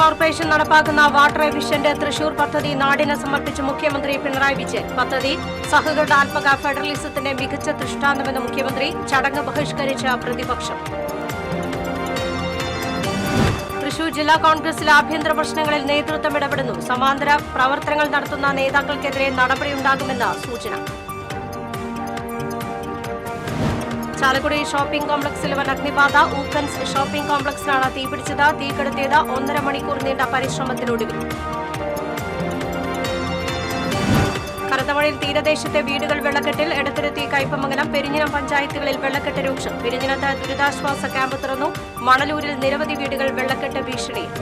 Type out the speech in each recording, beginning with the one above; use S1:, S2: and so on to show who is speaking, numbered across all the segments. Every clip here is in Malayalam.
S1: കോർപ്പറേഷൻ നടപ്പാക്കുന്ന വാട്ടർ എഫിഷ്യന്റ് തൃശൂർ പദ്ധതി നാടിന് സമർപ്പിച്ച മുഖ്യമന്ത്രി പിണറായി വിജയൻ. പദ്ധതി സഹകരണാത്മക ഫെഡറലിസത്തിന്റെ മികച്ച ദൃഷ്ടാന്തമെന്ന് മുഖ്യമന്ത്രി. ചടങ്ങ് ബഹിഷ്കരിച്ച പ്രതിപക്ഷം. തൃശൂർ ജില്ലാ കോൺഗ്രസിലെ ആഭ്യന്തര പ്രശ്നങ്ങളിൽ നേതൃത്വം ഇടപെടുന്നു. സമാന്തര പ്രവർത്തനങ്ങൾ നടത്തുന്ന നേതാക്കൾക്കെതിരെ നടപടിയുണ്ടാകുമെന്ന് സൂചന. ചാലക്കുടി ഷോപ്പിംഗ് കോംപ്ലക്സിൽ വൻ അഗ്നിബാധ. ഊക്കൻസ് ഷോപ്പിംഗ് കോംപ്ലക്സിലാണ് തീപിടിച്ചത്. തീ കെടുത്തിയത് 1.5 മണിക്കൂർ നീണ്ട പരിശ്രമത്തിനൊടുവിൽ. കനത്ത മഴയിൽ തീരദേശത്തെ വീടുകൾ വെള്ളക്കെട്ടിൽ. എടത്തുരുത്തി, കയ്പമംഗലം, പെരിഞ്ഞനം പഞ്ചായത്തുകളിൽ വെള്ളക്കെട്ട് രൂക്ഷം. പെരിഞ്ഞനത്ത് ദുരിതാശ്വാസ ക്യാമ്പ് തുറന്നു. മണലൂരിൽ നിരവധി വീടുകൾ വെള്ളക്കെട്ട് ഭീഷണിയിൽ.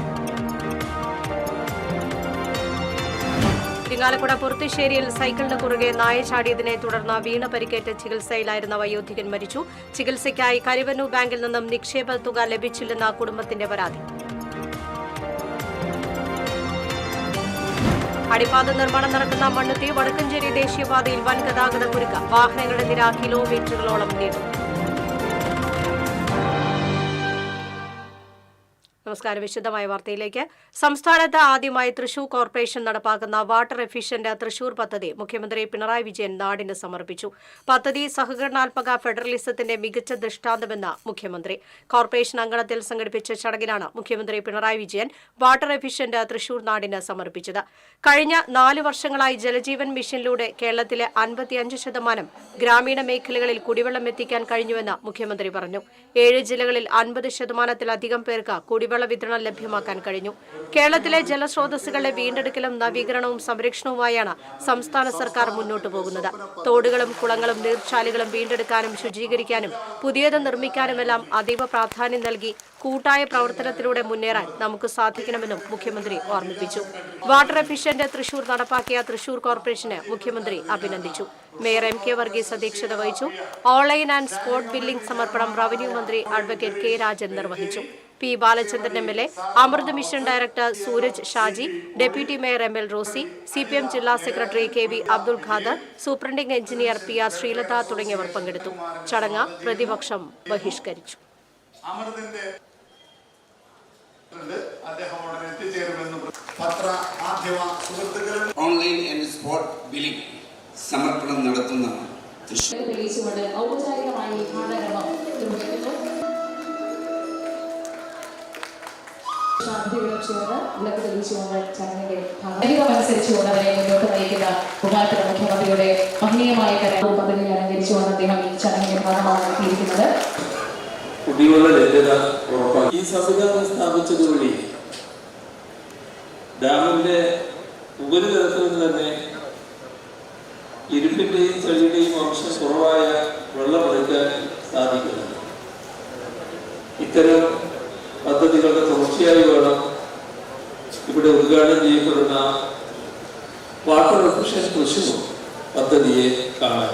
S1: ഇരിങ്ങാലക്കുട പുറത്തുശ്ശേരിയിൽ സൈക്കിളിന് കുറുകെ നായ ചാടിയതിനെ തുടർന്ന് വീണ് പരിക്കേറ്റ് ചികിത്സയിലായിരുന്ന വയോധികൻ മരിച്ചു. ചികിത്സയ്ക്കായി കരുവന്നൂർ ബാങ്കിൽ നിന്നും നിക്ഷേപ തുക ലഭിച്ചില്ലെന്ന കുടുംബത്തിന്റെ പരാതി. അടിപ്പാത നിർമ്മാണം നടക്കുന്ന മണ്ണുത്തി വടക്കഞ്ചേരി ദേശീയപാതയിൽ വൻ ഗതാഗത കുരുക്ക്. വാഹനങ്ങളുടെ നിര കിലോമീറ്ററുകളോളം നീണ്ടു. നമസ്കാരം. വിശദമായ വാർത്തയിലേക്ക്. സംസ്ഥാനത്ത് ആദ്യമായി തൃശൂർ കോർപ്പറേഷൻ നടപ്പാക്കുന്ന വാട്ടർ എഫിഷ്യന്റ് തൃശൂർ പദ്ധതി മുഖ്യമന്ത്രി പിണറായി വിജയൻ നാടിന് സമർപ്പിച്ചു. പദ്ധതി സഹകരണാത്മക ഫെഡറലിസത്തിന്റെ മികച്ച ദൃഷ്ടാന്തമെന്ന് മുഖ്യമന്ത്രി. കോർപ്പറേഷൻ അങ്കണത്തിൽ സംഘടിപ്പിച്ച ചടങ്ങിലാണ് മുഖ്യമന്ത്രി പിണറായി വിജയൻ വാട്ടർ എഫിഷ്യന്റ് തൃശൂർ നാടിന് സമർപ്പിച്ചത്. കഴിഞ്ഞ 4 വർഷങ്ങളായി ജലജീവൻ മിഷനിലൂടെ കേരളത്തിലെ 55% ഗ്രാമീണ മേഖലകളിൽ കുടിവെള്ളം എത്തിക്കാൻ കഴിഞ്ഞുവെന്ന് മുഖ്യമന്ത്രി പറഞ്ഞു. 7 ജില്ലകളിൽ 50%-ലധികം പേർക്ക് കുടിവെള്ള വിതരണം ലഭ്യമാക്കാൻ കഴിഞ്ഞു. കേരളത്തിലെ ജലസ്രോതസ്സുകളുടെ വീണ്ടെടുക്കലും നവീകരണവും സംരക്ഷണവുമായാണ് സംസ്ഥാന സർക്കാർ മുന്നോട്ടു പോകുന്നത്. തോടുകളും കുളങ്ങളും നീർച്ചാലുകളും വീണ്ടെടുക്കാനും ശുചീകരിക്കാനും പുതിയത് നിർമ്മിക്കാനുമെല്ലാം അതീവ പ്രാധാന്യം നൽകി കൂട്ടായ പ്രവർത്തനത്തിലൂടെ മുന്നേറാൻ നമുക്ക് സാധിക്കണമെന്നും മുഖ്യമന്ത്രി ഓർമ്മിപ്പിച്ചു. വാട്ടർ എഫിഷ്യന്റ് തൃശൂർ നടപ്പാക്കിയ തൃശൂർ കോർപ്പറേഷന് മുഖ്യമന്ത്രി അഭിനന്ദിച്ചു. മേയർ എം കെ വർഗീസ് അധ്യക്ഷത വഹിച്ചു. ഓൺലൈൻ ആൻഡ് സ്പോട്ട് ബില്ലിംഗ് സമർപ്പണം റവന്യൂ മന്ത്രി അഡ്വക്കേറ്റ് കെ രാജൻ നിർവഹിച്ചു. P Balachandran MLA, Amrut mission director Suraj Shaji, deputy mayor M L. Rosy, CPM ജില്ലാ secretary KV Abdul Khader, superintending engineer PR Sreelatha തുടങ്ങിയവർ പങ്കെടുത്തു. ചടങ്ങ് പ്രതിപക്ഷം ബഹിഷ്കരിച്ചു.
S2: ഓൺലൈൻ ആൻഡ് സ്പോട്ട് ബില്ലിംഗ് സമർപ്പണം നടത്തുന്ന
S3: ഔപചാരികമായി ഉദ്ഘാടനം നിർവഹിക്കുന്നു. അനുസരിച്ചുകൊണ്ട് അവരെ മുന്നോട്ട് നയിക്കുന്ന ബഹുമാനപ്പെട്ട മുഖ്യമന്ത്രിയുടെ മഹനീയമായ പദ്ധതി അലങ്കരിച്ചുകൊണ്ട് അദ്ദേഹം ഈ ചടങ്ങിന്റെ ഭാഗമാണ് എത്തിയിരിക്കുന്നത്.
S4: കുടിവെള്ള ലഭ്യത ഉറപ്പാക്കി ഈ സംവിധാനം സ്ഥാപിച്ചതുവഴി ഡാമിന്റെ ഉപരിതലത്തിൽ നിന്ന് തന്നെ ഇരുമ്പിന്റെയും ചെളിയുടെയും അംശം കുറവായ വെള്ളം എടുക്കാൻ സാധിക്കുന്നുണ്ട്. ഇത്തരം പദ്ധതികളുടെ തുടർച്ചയായി വേണം ഇവിടെ ഉദ്ഘാടനം ചെയ്യപ്പെടുന്ന വാട്ടർ എഫിഷ്യൻ തൃശൂർ പദ്ധതിയെ കാണാൻ.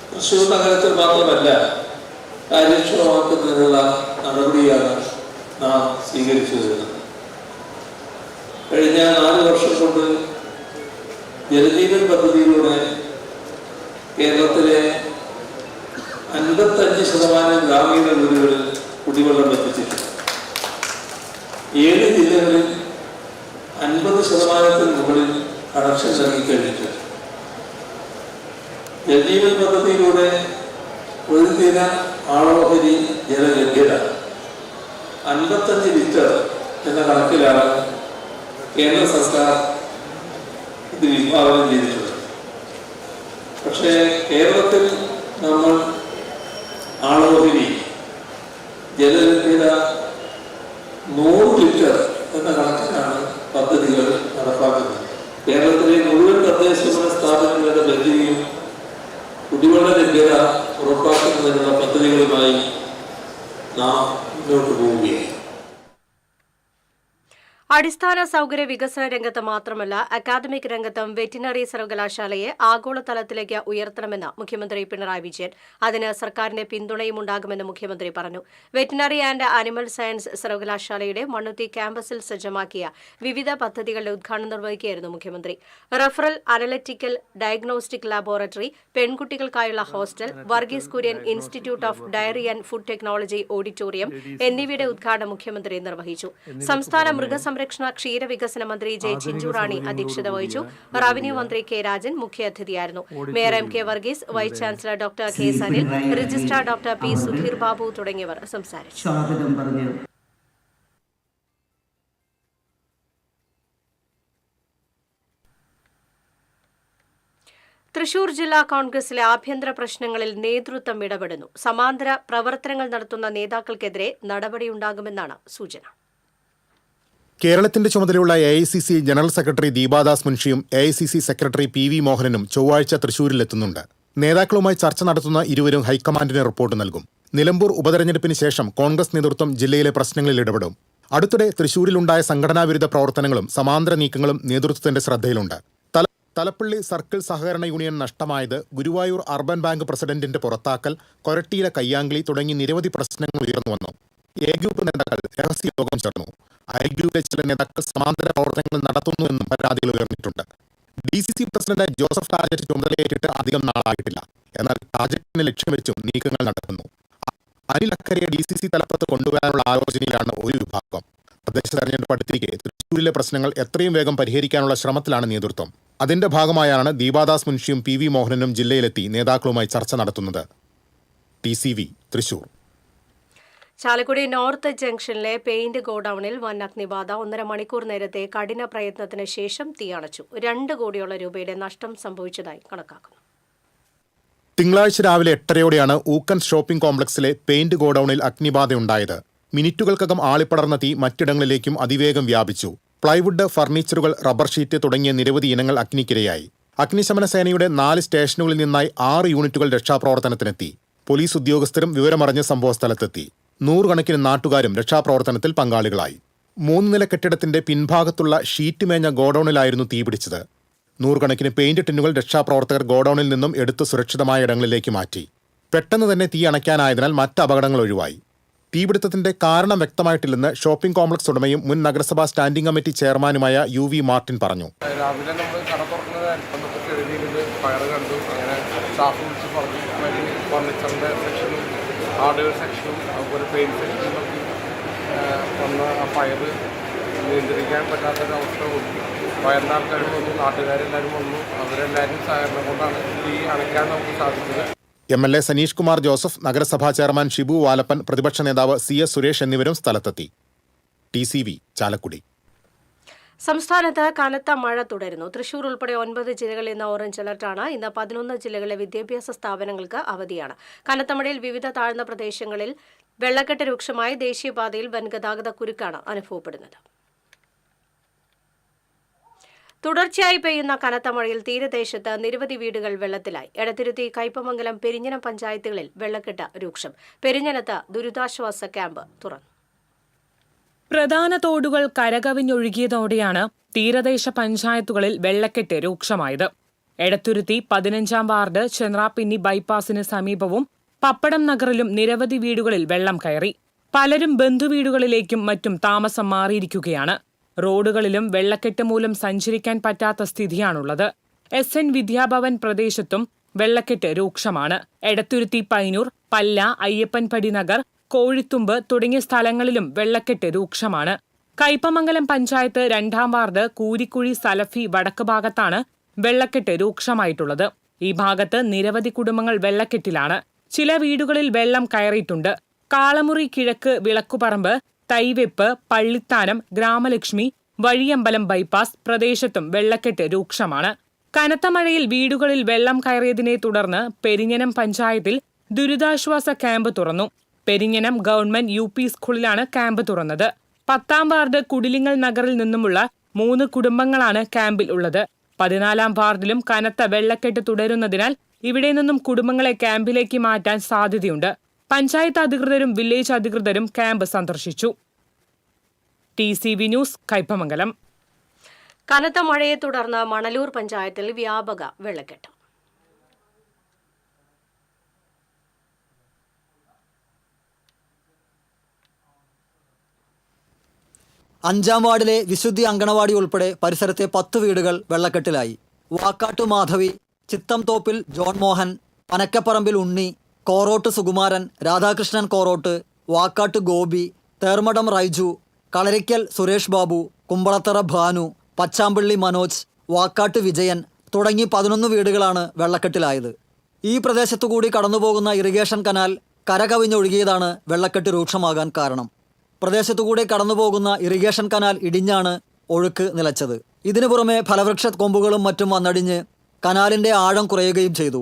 S4: തൃശൂർ നഗരത്തിൽ മാത്രമല്ല കാര്യക്ഷമമാക്കുന്നതിനുള്ള നടപടിയാണ് നാം സ്വീകരിച്ചു വരുന്നത്. കഴിഞ്ഞ 4 വർഷം കൊണ്ട് ജലജീവൻ പദ്ധതിയിലൂടെ കേരളത്തിലെ 55% ഗ്രാമീണ വീടുകളിൽ കുടിവെള്ളം എത്തിച്ചിട്ടുണ്ട്. 7 ജില്ലകളിൽ 50%-ന് മുകളിൽ കണക്ഷൻ നൽകിക്കഴിഞ്ഞിട്ടുണ്ട്. ജലജീവൻ പദ്ധതിയിലൂടെ ഒരു ദിന ആളോഹരി ജലലഭ്യത 55 ലിറ്റർ എന്ന കണക്കിലാണ് കേന്ദ്ര സർക്കാർ ഇത് വിഭാവനം ചെയ്തിട്ടുള്ളത്. പക്ഷേ കേരളത്തിൽ നമ്മൾ ആളോഹരി ജലലഭ്യത 100 ലിറ്റർ എന്ന കണക്കിലാണ് പദ്ധതികൾ നടപ്പാക്കുന്നത്. കേരളത്തിലെ മുഴുവൻ തദ്ദേശഭരണ സ്ഥാപനങ്ങളുടെ ലഭ്യതയും കുടിവെള്ള ലഭ്യത ഉറപ്പാക്കുന്നതിനുള്ള പദ്ധതികളുമായി നാം മുന്നോട്ട് പോവുകയാണ്.
S1: അടിസ്ഥാന സൗകര്യ വികസന രംഗത്ത് മാത്രമല്ല അക്കാദമിക് രംഗത്തും വെറ്റിനറി സർവകലാശാലയെ ആഗോളതലത്തിലേക്ക് ഉയർത്തണമെന്ന് മുഖ്യമന്ത്രി പിണറായി വിജയൻ. അതിന് സർക്കാരിന്റെ പിന്തുണയും ഉണ്ടാകുമെന്ന് മുഖ്യമന്ത്രി പറഞ്ഞു. വെറ്റിനറി ആൻഡ് ആനിമൽ സയൻസ് സർവകലാശാലയുടെ മണ്ണുത്തി ക്യാമ്പസിൽ സജ്ജമാക്കിയ വിവിധ പദ്ധതികളുടെ ഉദ്ഘാടനം നിർവഹിക്കുകയായിരുന്നു മുഖ്യമന്ത്രി. റഫറൽ അനലറ്റിക്കൽ ഡയഗ്നോസ്റ്റിക് ലാബോറട്ടറി, പെൺകുട്ടികൾക്കായുള്ള hostel, Varghese Kurien institute of dairy and food technology auditorium എന്നിവയുടെ ഉദ്ഘാടനം മുഖ്യമന്ത്രി നിർവഹിച്ചു. സംസ്ഥാന മൃഗസംരക്ഷണ ക്ഷീരവികസന മന്ത്രി ജെ ചിഞ്ചുറാണി അധ്യക്ഷത വഹിച്ചു. റവന്യൂ മന്ത്രി കെ രാജൻ മുഖ്യാതിഥിയായിരുന്നു. Mayor M K Varghese, vice chancellor doctor K Sanil, registrar doctor P Sudheer Babu തുടങ്ങിയവർ സംസാരിച്ചു. തൃശൂർ ജില്ലാ കോൺഗ്രസിലെ ആഭ്യന്തര പ്രശ്നങ്ങളിൽ നേതൃത്വം ഇടപെടുന്നു. സമാന്തര പ്രവർത്തനങ്ങൾ നടത്തുന്ന നേതാക്കൾക്കെതിരെ നടപടിയുണ്ടാകുമെന്നാണ് സൂചന.
S5: കേരളത്തിന്റെ ചുമതലയുള്ള AICC ജനറൽ സെക്രട്ടറി ദീപാദാസ് മുൻഷിയും AICC സെക്രട്ടറി PV മോഹനനും ചൊവ്വാഴ്ച തൃശൂരിലെത്തുന്നുണ്ട്. നേതാക്കളുമായി ചർച്ച നടത്തുന്ന ഇരുവരും ഹൈക്കമാൻഡിന് റിപ്പോർട്ട് നൽകും. നിലമ്പൂർ ഉപതെരഞ്ഞെടുപ്പിന് ശേഷം കോൺഗ്രസ് നേതൃത്വം ജില്ലയിലെ പ്രശ്നങ്ങളിൽ ഇടപെടും. അടുത്തിടെ തൃശൂരിലുണ്ടായ സംഘടനാവിരുദ്ധ പ്രവർത്തനങ്ങളും സമാന്തര നീക്കങ്ങളും നേതൃത്വത്തിന്റെ ശ്രദ്ധയിലുണ്ട്. തലപ്പള്ളി സർക്കിൾ സഹകരണ യൂണിയൻ നഷ്ടമായത്, ഗുരുവായൂർ അർബൻ ബാങ്ക് പ്രസിഡന്റിന്റെ പുറത്താക്കൽ, കൊരട്ടിയിലെ കയ്യാങ്കളി തുടങ്ങി നിരവധി പ്രശ്നങ്ങൾ ഉയർന്നുവന്നു. A ഗ്രൂപ്പ് നേതാക്കൾ രഹസ്യ യോഗം ചേർന്നു. I ഗ്രൂപ്പിലെ ചില നേതാക്കൾ സമാന്തര പ്രവർത്തനങ്ങൾ നടത്തുന്നുവെന്നും പരാതികൾ ഉയർന്നിട്ടുണ്ട്. DCC പ്രസിഡന്റ് ജോസഫ് ടാജറ്റ് ചുമതലയേറ്റിട്ട് അധികം നാളായിട്ടില്ല. എന്നാൽ ടാജറ്റിനെ ലക്ഷ്യം വെച്ചും നീക്കങ്ങൾ നടക്കുന്നു. അനിൽ അക്കരയെ DCC തലപ്പത്ത് കൊണ്ടുവരാനുള്ള ആലോചനയിലാണ് ഒരു വിഭാഗം. പ്രദേശ തെരഞ്ഞെടുപ്പ് അടുത്തിരിക്കെ തൃശ്ശൂരിലെ പ്രശ്നങ്ങൾ എത്രയും വേഗം പരിഹരിക്കാനുള്ള ശ്രമത്തിലാണ് നേതൃത്വം. അതിന്റെ ഭാഗമായാണ് ദീപാദാസ് മുൻഷിയും PV മോഹനനും ജില്ലയിലെത്തി നേതാക്കളുമായി ചർച്ച നടത്തുന്നത്. TCV തൃശൂർ.
S1: ചാലക്കുടി നോർത്ത് ജംഗ്ഷനിലെ പെയിന്റ് ഗോഡൌണിൽ വൻ അഗ്നിബാധ. 1.5 മണിക്കൂർ നേരത്തെ കഠിന പ്രയത്നത്തിന് ശേഷം തീയണച്ചു. 2 കോടിയോളം രൂപയുടെ നഷ്ടം സംഭവിച്ചതായി കണക്കാക്കുന്നു.
S5: തിങ്കളാഴ്ച രാവിലെ 8:30യോടെയാണ് ഊക്കൻ ഷോപ്പിംഗ് കോംപ്ലക്സിലെ പെയിന്റ് ഗോഡൌണിൽ അഗ്നിബാധയുണ്ടായത്. മിനിറ്റുകൾക്കകം ആളിപ്പടർന്ന തീ മറ്റിടങ്ങളിലേക്കും അതിവേഗം വ്യാപിച്ചു. പ്ലൈവുഡ്, ഫർണിച്ചറുകൾ, റബ്ബർ ഷീറ്റ് തുടങ്ങിയ നിരവധി ഇനങ്ങൾ അഗ്നിക്കിരയായി. അഗ്നിശമന സേനയുടെ 4 സ്റ്റേഷനുകളിൽ നിന്നായി 6 യൂണിറ്റുകൾ രക്ഷാപ്രവർത്തനത്തിനെത്തി. പോലീസ് ഉദ്യോഗസ്ഥരും വിവരമറിഞ്ഞ് സംഭവസ്ഥലത്തെത്തി. 100 കണക്കിന് നാട്ടുകാരും രക്ഷാപ്രവർത്തനത്തിൽ പങ്കാളികളായി. 3 നില കെട്ടിടത്തിന്റെ പിൻഭാഗത്തുള്ള ഷീറ്റ് മേഞ്ഞ ഗോഡൌണിലായിരുന്നു തീപിടിച്ചത്. 100 കണക്കിന് പെയിന്റ് ടിന്നുകൾ രക്ഷാപ്രവർത്തകർ ഗോഡൌണിൽ നിന്നും എടുത്ത് സുരക്ഷിതമായ ഇടങ്ങളിലേക്ക് മാറ്റി. പെട്ടെന്ന് തന്നെ തീ അണയ്ക്കാനായതിനാൽ മറ്റ് അപകടങ്ങൾ ഒഴിവായി. തീപിടുത്തത്തിന്റെ കാരണം വ്യക്തമായിട്ടില്ലെന്ന് ഷോപ്പിംഗ് കോംപ്ലക്സ് ഉടമയും മുൻ നഗരസഭാ സ്റ്റാൻഡിംഗ് കമ്മിറ്റി ചെയർമാനുമായ UV മാർട്ടിൻ പറഞ്ഞു.
S6: രാവിലെ നമ്മൾ കട തുറക്കുന്നത് ഫയർ കണ്ടു. അങ്ങനെ സ്റ്റാഫ് വിളിച്ച് പറഞ്ഞു. ഫർണിച്ചറിൻ്റെ സെക്ഷനും ഹാർഡ്വെയർ സെക്ഷനും അതുപോലെ പെയിൻറ്റ് സെക്ഷനും നോക്കി വന്ന ആ ഫയർ നിയന്ത്രിക്കാൻ പറ്റാത്തൊരവസ്ഥ വന്നു. ഫയറിൻ്റെ ആൾക്കാരും വന്നു, നാട്ടുകാരെല്ലാവരും വന്നു. അവരെല്ലാവരും സഹകരണം കൊണ്ടാണ് ഈ അണയ്ക്കാൻ നമുക്ക് സാധിച്ചത്.
S5: MLA സനീഷ് കുമാർ ജോസഫ്, നഗരസഭാ ചെയർമാൻ ഷിബു വാലപ്പൻ, പ്രതിപക്ഷ നേതാവ് CS സുരേഷ് എന്നിവരും സ്ഥലത്തെത്തി. TCV ചാലക്കുടി.
S1: സംസ്ഥാനത്ത് കനത്ത മഴ തുടരുന്നു. തൃശൂർ ഉൾപ്പെടെ 9 ജില്ലകളിൽ ഇന്ന് ഓറഞ്ച് അലർട്ടാണ്. ഇന്ന് 11 ജില്ലകളിലെ വിദ്യാഭ്യാസ സ്ഥാപനങ്ങൾക്ക് അവധിയാണ്. കനത്ത മഴയിൽ വിവിധ താഴ്ന്ന പ്രദേശങ്ങളിൽ വെള്ളക്കെട്ട് രൂക്ഷമായി. ദേശീയപാതയിൽ വൻ ഗതാഗത കുരുക്കാണ് അനുഭവപ്പെടുന്നത്. തുടർച്ചയായി പെയ്യുന്ന കനത്ത മഴയിൽ തീരദേശത്ത് നിരവധി വീടുകൾ വെള്ളത്തിലായി. എടത്തിരുത്തി, കയ്പമംഗലം, പെരിഞ്ഞനം പഞ്ചായത്തുകളിൽ വെള്ളക്കെട്ട് രൂക്ഷം. പെരിഞ്ഞനത്ത് ദുരിതാശ്വാസ ക്യാമ്പ് തുറന്നു.
S7: പ്രധാന തോടുകൾ കരകവിഞ്ഞൊഴുകിയതോടെയാണ് തീരദേശ പഞ്ചായത്തുകളിൽ വെള്ളക്കെട്ട് രൂക്ഷമായത്. എടത്തുരുത്തി 15-ാം വാർഡ് ചെന്ത്രാപ്പിന്നി ബൈപ്പാസിന് സമീപവും പപ്പടം നഗറിലും നിരവധി വീടുകളിൽ വെള്ളം കയറി. പലരും ബന്ധുവീടുകളിലേക്കും മറ്റും താമസം മാറിയിരിക്കുകയാണ്. റോഡുകളിലും വെള്ളക്കെട്ട് മൂലം സഞ്ചരിക്കാൻ പറ്റാത്ത സ്ഥിതിയാണുള്ളത്. SN വിദ്യാഭവൻ പ്രദേശത്തും വെള്ളക്കെട്ട് രൂക്ഷമാണ്. എടത്തുരുത്തി, പൈനൂർ, പല്ല, അയ്യപ്പൻപടി നഗർ, കോഴിത്തുമ്പ് തുടങ്ങിയ സ്ഥലങ്ങളിലും വെള്ളക്കെട്ട് രൂക്ഷമാണ്. കയ്പമംഗലം പഞ്ചായത്ത് 2-ാം വാർഡ് കൂരിക്കുഴി സലഫി വടക്ക് ഭാഗത്താണ് വെള്ളക്കെട്ട് രൂക്ഷമായിട്ടുള്ളത്. ഈ ഭാഗത്ത് നിരവധി കുടുംബങ്ങൾ വെള്ളക്കെട്ടിലാണ്. ചില വീടുകളിൽ വെള്ളം കയറിയിട്ടുണ്ട്. കാളമുറി കിഴക്ക്, വിളക്കുപറമ്പ്, തൈവെപ്പ്, പള്ളിത്താനം, ഗ്രാമലക്ഷ്മി, വഴിയമ്പലം ബൈപ്പാസ് പ്രദേശത്തും വെള്ളക്കെട്ട് രൂക്ഷമാണ്. കനത്ത മഴയിൽ വീടുകളിൽ വെള്ളം കയറിയതിനെ തുടർന്ന് പെരിഞ്ഞനം പഞ്ചായത്തിൽ ദുരിതാശ്വാസ ക്യാമ്പ് തുറന്നു. പെരിഞ്ഞനം ഗവൺമെന്റ് UP സ്കൂളിലാണ് ക്യാമ്പ് തുറന്നത്. 10-ാം വാർഡ് കുടിലിങ്ങൽ നഗറിൽ നിന്നുമുള്ള 3 കുടുംബങ്ങളാണ് ക്യാമ്പിൽ ഉള്ളത്. 14-ാം വാർഡിലും കനത്ത വെള്ളക്കെട്ട് തുടരുന്നതിനാൽ ഇവിടെ നിന്നും കുടുംബങ്ങളെ ക്യാമ്പിലേക്ക് മാറ്റാൻ സാധ്യതയുണ്ട്. പഞ്ചായത്ത് അധികൃതരും വില്ലേജ് അധികൃതരും ക്യാമ്പ് സന്ദർശിച്ചു. TCV news Kaipamangalam.
S1: കനത്ത മഴയെ തുടർന്ന് മണലൂർ പഞ്ചായത്തിൽ വ്യാപക വെള്ളക്കെട്ട്.
S8: അഞ്ചാം വാർഡിലെ വിശുദ്ധി അങ്കണവാടി ഉൾപ്പെടെ പരിസരത്തെ 10 വീടുകൾ വെള്ളക്കെട്ടിലായി. വാക്കാട്ടു മാധവി, ചിത്തംതോപ്പിൽ ജോൺ മോഹൻ, പനക്കപ്പറമ്പിൽ ഉണ്ണി, കോറോട്ട് സുകുമാരൻ, രാധാകൃഷ്ണൻ കോറോട്ട്, വാക്കാട്ട് ഗോപി, തേർമടം റൈജു, കളരിക്കൽ സുരേഷ് ബാബു, കുമ്പളത്തറ ഭാനു, പച്ചാമ്പള്ളി മനോജ്, വാക്കാട്ട് വിജയൻ തുടങ്ങി 11 വീടുകളാണ് വെള്ളക്കെട്ടിലായത്. ഈ പ്രദേശത്തുകൂടി കടന്നുപോകുന്ന ഇറിഗേഷൻ കനാൽ കരകവിഞ്ഞൊഴുകിയതാണ് വെള്ളക്കെട്ട് രൂക്ഷമാകാൻ കാരണം. പ്രദേശത്തുകൂടി കടന്നുപോകുന്ന ഇറിഗേഷൻ കനാൽ ഇടിഞ്ഞാണ് ഒഴുക്ക് നിലച്ചത്. ഇതിനു പുറമെ ഫലവൃക്ഷ കൊമ്പുകളും മറ്റും വന്നടിഞ്ഞ് കനാലിൻ്റെ ആഴം കുറയുകയും ചെയ്തു.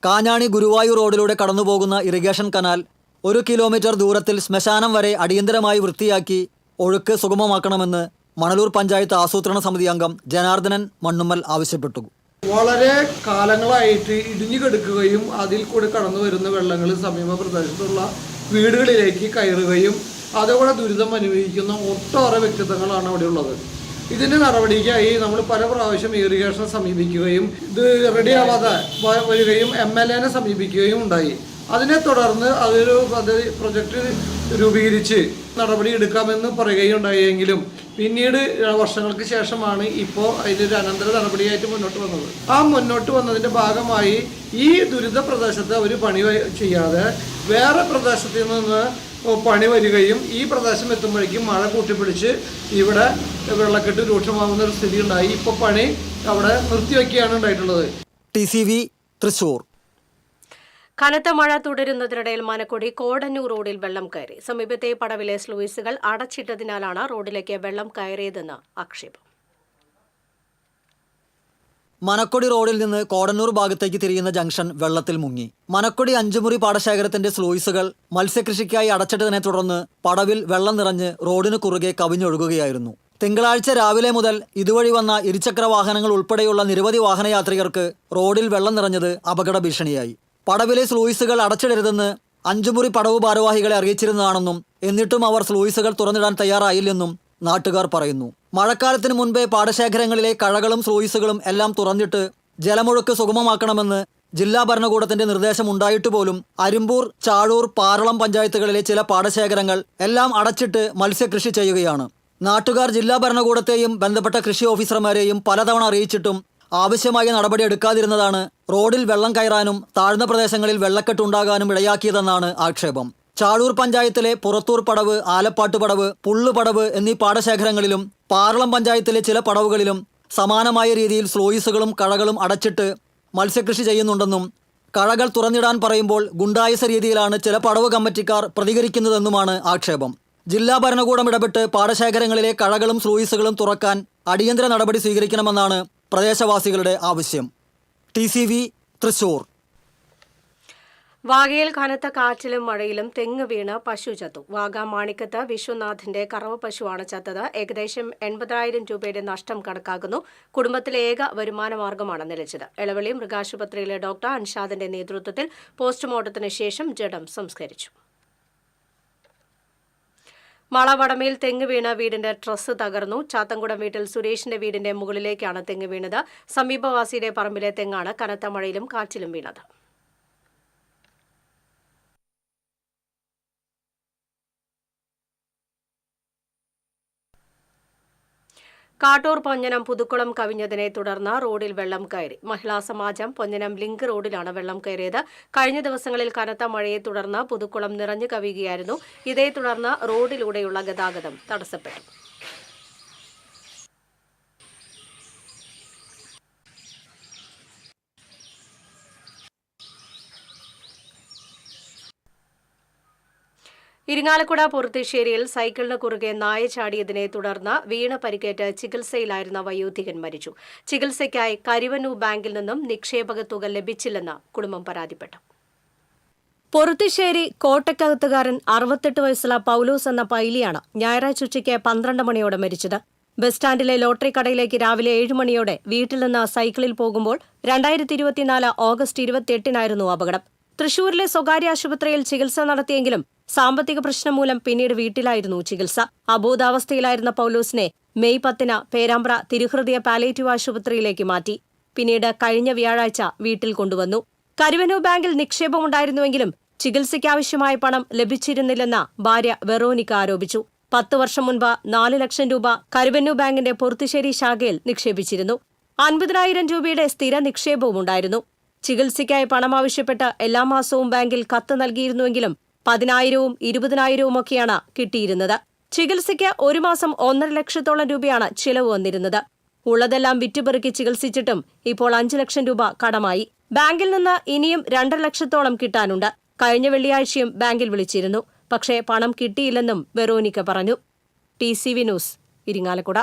S8: കാഞ്ഞാണി ഗുരുവായൂർ റോഡിലൂടെ കടന്നുപോകുന്ന ഇറിഗേഷൻ കനാൽ 1 കിലോമീറ്റർ ദൂരത്തിൽ ശ്മശാനം വരെ അടിയന്തരമായി വൃത്തിയാക്കി ഒഴുക്ക് സുഗമമാക്കണമെന്ന് മണലൂർ പഞ്ചായത്ത് ആസൂത്രണ സമിതി അംഗം ജനാർദ്ദനൻ മണ്ണുമ്മൽ ആവശ്യപ്പെട്ടു.
S9: വളരെ കാലങ്ങളായിട്ട് ഇടിഞ്ഞു കിടക്കുകയും അതിൽ കൂടി കടന്നു വരുന്ന വെള്ളങ്ങൾ സമീപ പ്രദേശത്തുള്ള വീടുകളിലേക്ക് കയറുകയും അതോടെ ദുരിതം അനുഭവിക്കുന്ന ഒട്ടേറെ വ്യക്തിത്വങ്ങളാണ് അവിടെ ഉള്ളത്. ഇതിൻ്റെ നടപടിക്കായി നമ്മൾ പല പ്രാവശ്യം ഇറിഗേഷനെ സമീപിക്കുകയും ഇത് റെഡിയാവാതെ വരികയും MLA സമീപിക്കുകയും ഉണ്ടായി. അതിനെ തുടർന്ന് അതൊരു പ്രൊജക്റ്റ് രൂപീകരിച്ച് നടപടി എടുക്കാമെന്ന് പറയുകയുണ്ടായെങ്കിലും പിന്നീട് വർഷങ്ങൾക്ക് ശേഷമാണ് ഇപ്പോൾ അതിലൊരു അനന്തര നടപടിയായിട്ട് മുന്നോട്ട് വന്നത്. ആ മുന്നോട്ട് വന്നതിൻ്റെ ഭാഗമായി ഈ ദുരിത പ്രദേശത്ത് അവർ പണി ചെയ്യാതെ വേറെ പ്രദേശത്തിൽ നിന്ന് പണി വരികയും ഈ പ്രദേശം എത്തുമ്പോഴേക്കും മഴ കൂട്ടിപ്പിടിച്ച് ഇവിടെ വെള്ളക്കെട്ട് രൂക്ഷമാകുന്ന ഒരു സ്ഥിതി ഉണ്ടായി. ഇപ്പോൾ പണി അവിടെ നിർത്തിവെക്കുകയാണ് ഉണ്ടായിട്ടുള്ളത്.
S8: TCV തൃശൂർ.
S1: കനത്ത മഴ തുടരുന്നതിനിടയിൽ മനക്കൊടി കോടന്നൂർ റോഡിൽ വെള്ളം കയറി. സമീപത്തെ പടവിലെ സ്ലൂയിസുകൾ അടച്ചിട്ടതിനാലാണ് റോഡിലേക്ക് വെള്ളം കയറിയതെന്ന് ആക്ഷേപം.
S8: മനക്കൊടി റോഡിൽ നിന്ന് കോടന്നൂർ ഭാഗത്തേക്ക് തിരിയുന്ന ജംഗ്ഷൻ വെള്ളത്തിൽ മുങ്ങി. മനക്കൊടി 5 മുറി പാടശേഖരത്തിന്റെ സ്ലൂയിസുകൾ മത്സ്യകൃഷിക്കായി അടച്ചിട്ടതിനെ തുടർന്ന് പടവിൽ വെള്ളം നിറഞ്ഞ് റോഡിന് കുറുകെ കവിഞ്ഞൊഴുകുകയായിരുന്നു. തിങ്കളാഴ്ച രാവിലെ മുതൽ ഇതുവഴി വന്ന ഇരുചക്ര വാഹനങ്ങൾ ഉൾപ്പെടെയുള്ള നിരവധി വാഹനയാത്രികർക്ക് റോഡിൽ വെള്ളം നിറഞ്ഞത് അപകട ഭീഷണിയായി. പടവിലെ സ്ലൂയിസുകൾ അടച്ചിടരുതെന്ന് 5 മുറി പടവ് ഭാരവാഹികളെ അറിയിച്ചിരുന്നതാണെന്നും എന്നിട്ടും അവർ സ്ലൂയിസുകൾ തുറന്നിടാൻ തയ്യാറായില്ലെന്നും നാട്ടുകാർ പറയുന്നു. മഴക്കാലത്തിന് മുൻപേ പാടശേഖരങ്ങളിലെ കഴകളും സ്ലൂയിസുകളും എല്ലാം തുറന്നിട്ട് ജലമൊഴുക്ക് സുഗമമാക്കണമെന്ന് ജില്ലാ ഭരണകൂടത്തിന്റെ നിർദ്ദേശം ഉണ്ടായിട്ട് പോലും അരിമ്പൂർ, ചാഴൂർ, പാറളം പഞ്ചായത്തുകളിലെ ചില പാടശേഖരങ്ങൾ എല്ലാം അടച്ചിട്ട് മത്സ്യകൃഷി ചെയ്യുകയാണ്. നാട്ടുകാർ ജില്ലാ ഭരണകൂടത്തെയും ബന്ധപ്പെട്ട കൃഷി ഓഫീസർമാരെയും പലതവണ അറിയിച്ചിട്ടും ആവശ്യമായ നടപടി എടുക്കാതിരുന്നതാണ് റോഡിൽ വെള്ളം കയറാനും താഴ്ന്ന പ്രദേശങ്ങളിൽ വെള്ളക്കെട്ടുണ്ടാകാനും ഇടയാക്കിയതെന്നാണ് ആക്ഷേപം. ചാഴൂർ പഞ്ചായത്തിലെ പുറത്തൂർ പടവ്, ആലപ്പാട്ട് പടവ്, പുള്ളുപടവ് എന്നീ പാടശേഖരങ്ങളിലും പാറളം പഞ്ചായത്തിലെ ചില പടവുകളിലും സമാനമായ രീതിയിൽ സ്ലൂയിസുകളും കഴകളും അടച്ചിട്ട് മത്സ്യകൃഷി ചെയ്യുന്നുണ്ടെന്നും കഴകൾ തുറന്നിടാൻ പറയുമ്പോൾ ഗുണ്ടായുസ രീതിയിലാണ് ചില പടവ് കമ്മിറ്റിക്കാർ പ്രതികരിക്കുന്നതെന്നുമാണ് ആക്ഷേപം. ജില്ലാ ഭരണകൂടം ഇടപെട്ട് പാടശേഖരങ്ങളിലെ കഴകളും സ്ലൂയിസുകളും തുറക്കാൻ അടിയന്തര നടപടി സ്വീകരിക്കണമെന്നാണ് പ്രദേശവാസികളുടെ ആവശ്യം. TCV തൃശൂർ.
S1: വാഗയിൽ കനത്ത കാറ്റിലും മഴയിലും തെങ്ങ് വീണ് പശു ചത്തു. വാഗ മാണിക്കത്ത് വിശ്വനാഥിന്റെ കറവ പശുവാണ് ചത്തത്. ഏകദേശം 80,000 രൂപയുടെ നഷ്ടം കണക്കാക്കുന്നു. കുടുംബത്തിലെ ഏക വരുമാന മാർഗമാണ് നിലച്ചത്. എളവള്ളി മൃഗാശുപത്രിയിലെ ഡോക്ടർ അൻഷാദിന്റെ നേതൃത്വത്തിൽ പോസ്റ്റ്മോർട്ടത്തിന് ശേഷം ജഡം സംസ്കരിച്ചു. മാളവടമയിൽ തെങ്ങ് വീണ് വീടിന്റെ ട്രസ് തകർന്നു. ചാത്തൻകുടം വീട്ടിൽ സുരേഷിന്റെ വീടിന്റെ മുകളിലേക്കാണ് തെങ്ങ് വീണത്. സമീപവാസിയുടെ പറമ്പിലെ തെങ്ങാണ് കനത്ത മഴയിലും കാറ്റിലും വീണത്. കാട്ടൂർ പൊഞ്ഞനം പുതുക്കുളം കവിഞ്ഞതിനെ തുടർന്ന് റോഡിൽ വെള്ളം കയറി. മഹിളാ സമാജം പൊഞ്ഞനം ലിങ്ക് റോഡിലാണ് വെള്ളം കയറിയത്. കഴിഞ്ഞ ദിവസങ്ങളിൽ കനത്ത മഴയെ തുടർന്ന് പുതുക്കുളം നിറഞ്ഞു കവിയുകയായിരുന്നു. ഇതേ തുടർന്ന് റോഡിലൂടെയുള്ള ഗതാഗതം തടസ്സപ്പെട്ടു. ഇരിങ്ങാലക്കുട പൊറുത്തിശ്ശേരിയിൽ സൈക്കിളിന് കുറുകെ നായ ചാടിയതിനെ തുടർന്ന് വീണ് പരിക്കേറ്റ് ചികിത്സയിലായിരുന്ന വയോധികൻ മരിച്ചു. ചികിത്സയ്ക്കായി കരുവന്നൂർ ബാങ്കിൽ നിന്നും നിക്ഷേപക തുക ലഭിച്ചില്ലെന്ന് കുടുംബം പരാതിപ്പെട്ടു. പൊറുത്തിശ്ശേരി കോട്ടക്കകത്തുകാരൻ 68 വയസ്സുള്ള പൌലോസ് എന്ന പൈലിയാണ് ഞായറാഴ്ച ഉച്ചയ്ക്ക് 12 മണിയോടെ മരിച്ചത്. ബസ് സ്റ്റാൻഡിലെ ലോട്ടറി കടയിലേക്ക് രാവിലെ 7 മണിയോടെ വീട്ടിൽ നിന്ന് സൈക്കിളിൽ പോകുമ്പോൾ 2024 ഓഗസ്റ്റ് 28-നായിരുന്നു അപകടം. തൃശൂരിലെ സ്വകാര്യ ആശുപത്രിയിൽ ചികിത്സ നടത്തിയെങ്കിലും സാമ്പത്തിക പ്രശ്നം മൂലം പിന്നീട് വീട്ടിലായിരുന്നു ചികിത്സ. അബോധാവസ്ഥയിലായിരുന്ന പൌലോസിനെ മെയ് 10 പേരാമ്പ്ര തിരുഹൃദയ പാലിയേറ്റീവ് ആശുപത്രിയിലേക്ക് മാറ്റി. പിന്നീട് കഴിഞ്ഞ വ്യാഴാഴ്ച വീട്ടിൽ കൊണ്ടുവന്നു. കരുവന്നൂർ ബാങ്കിൽ നിക്ഷേപമുണ്ടായിരുന്നുവെങ്കിലും ചികിത്സയ്ക്കാവശ്യമായ പണം ലഭിച്ചിരുന്നില്ലെന്ന് ഭാര്യ വെറോനിക്ക ആരോപിച്ചു. 10 വർഷം മുൻപ് 4 ലക്ഷം രൂപ കരുവന്നൂർ ബാങ്കിന്റെ പൊറുത്തുശ്ശേരി ശാഖയിൽ നിക്ഷേപിച്ചിരുന്നു. 50,000 രൂപയുടെ സ്ഥിര നിക്ഷേപവുമുണ്ടായിരുന്നു. ചികിത്സയ്ക്കായി പണം ആവശ്യപ്പെട്ട് എല്ലാ മാസവും ബാങ്കിൽ കത്ത് നൽകിയിരുന്നുവെങ്കിലും 10,000-ഉം 20,000-ഉം ഒക്കെയാണ് കിട്ടിയിരുന്നത്. ചികിത്സയ്ക്ക് ഒരു മാസം 1.5 ലക്ഷത്തോളം രൂപയാണ് ചിലവ് വന്നിരുന്നത്. ഉള്ളതെല്ലാം വിറ്റുപെറുക്കി ചികിത്സിച്ചിട്ടും ഇപ്പോൾ 5 ലക്ഷം രൂപ കടമായി. ബാങ്കിൽ നിന്ന് ഇനിയും 2.5 ലക്ഷത്തോളം കിട്ടാനുണ്ട്. കഴിഞ്ഞ വെള്ളിയാഴ്ചയും ബാങ്കിൽ വിളിച്ചിരുന്നു. പക്ഷേ പണം കിട്ടിയില്ലെന്നും വെറോനിക്ക പറഞ്ഞു. TCV news, Irinjalakuda.